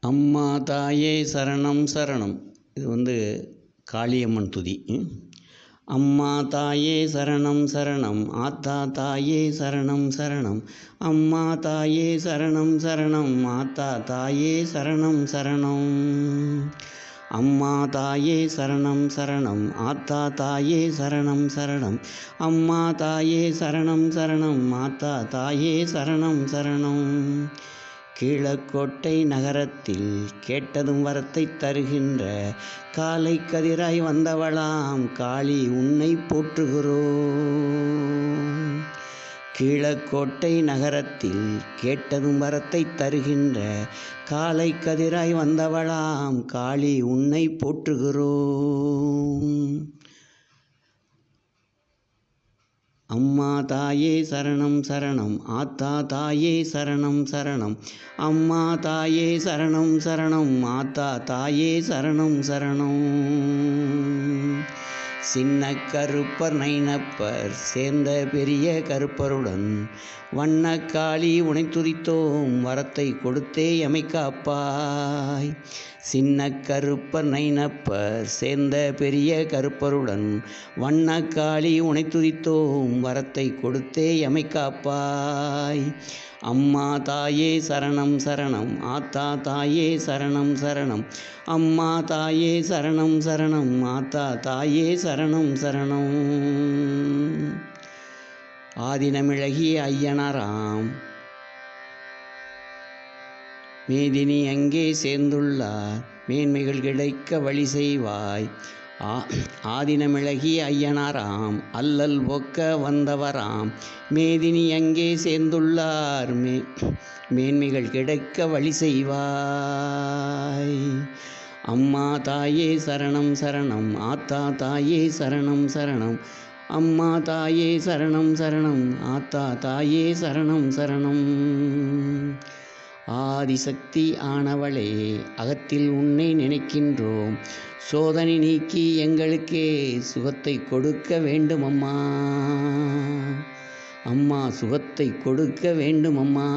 அம்மா தாயே சரணம் சரணம். இது காளியம்மன் துதி. அம்மா தாயே சரணம் சரணம், ஆத்தா தாயே சரணம் சரணம். அம்மா தாயே சரணம் சரணம், ஆத்தா தாயே சரணம் சரணம். அம்மா தாயே சரணம் சரணம், ஆத்தா தாயே சரணம் சரணம். அம்மா தாயே சரணம் சரணம், ஆத்தா தாயே சரணம் சரணம். கீழக்கோட்டை நகரத்தில் கேட்டதும் வரத்தை தருகின்ற காலை கதிராய் வந்தவளாம் காளி உன்னை போற்றுகிறோம். கீழக்கோட்டை நகரத்தில் கேட்டதும் வரத்தை தருகின்ற காலை கதிராய் வந்தவளாம் காளி உன்னை போற்றுகிறோம். அம்மா தாயே சரணம் சரணம், ஆத்தா தாயே சரணம் சரணம். அம்மா தாயே சரணம் சரணம், ஆத்தா தாயே சரணம் சரணம். சின்ன கருப்பர் நைனப்பர் சேர்ந்த பெரிய கருப்பருடன் வண்ணக்காளி உனை துதித்தோம், வரத்தை கொடுத்தே எமை காப்பாய். சின்ன கருப்பர் நைனப்பர் சேர்ந்த பெரிய கருப்பருடன் வண்ணக்காளி உனை துதித்தோம், வரத்தை கொடுத்தே எமை காப்பாய். அம்மா தாயே சரணம் சரணம், ஆத்தா தாயே சரணம் சரணம். அம்மா தாயே சரணம் சரணம், ஆத்தா தாயே சரணம் சரணம். ஆதினமிழகிய ஐயனாராம் மேதினி அங்கே சேர்ந்துள்ளார், மேன்மைகள் கிடைக்க வழி செய்வாய். ஆதினமிழகிய ஐயனாராம் அல்லல் போக்க வந்தவராம், மேதினி அங்கே சேர்ந்துள்ளார், மேன்மைகள் கிடைக்க வழி செய்வாய். அம்மா தாயே சரணம் சரணம், ஆத்தா தாயே சரணம் சரணம். அம்மா தாயே சரணம் சரணம், ஆத்தா தாயே சரணம் சரணம். ஆதிசக்தி ஆனவளே, அகத்தில் உன்னை நினைக்கின்றோம், சோதனை நீக்கி எங்களுக்கே சுகத்தை கொடுக்க வேண்டும் அம்மா. அம்மா சுகத்தை கொடுக்க வேண்டும் அம்மா.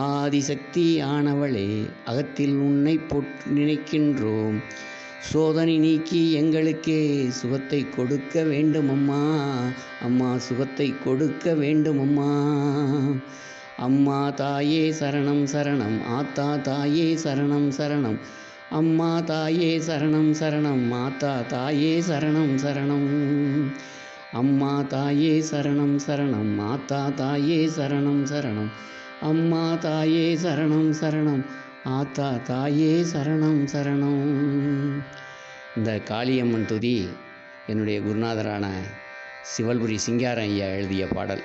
ஆதிசக்தி ஆனவளே, அகத்தில் உன்னை நினைக்கின்றோம், சோதனை நீக்கி எங்களுக்கே சுகத்தை கொடுக்க வேண்டும் அம்மா. அம்மா சுகத்தை கொடுக்க வேண்டும் அம்மா. அம்மா தாயே சரணம் சரணம், ஆத்தா தாயே சரணம் சரணம். அம்மா தாயே சரணம் சரணம், ஆத்தா தாயே சரணம் சரணம். அம்மா தாயே சரணம் சரணம், ஆத்தா தாயே சரணம் சரணம். அம்மா தாயே சரணம் சரணம், ஆத்தா தாயே சரணம் சரணம். இந்த காளியம்மன் துதி என்னுடைய குருநாதரான சிவல்புரி சிங்காரம் ஐயா எழுதிய பாடல்.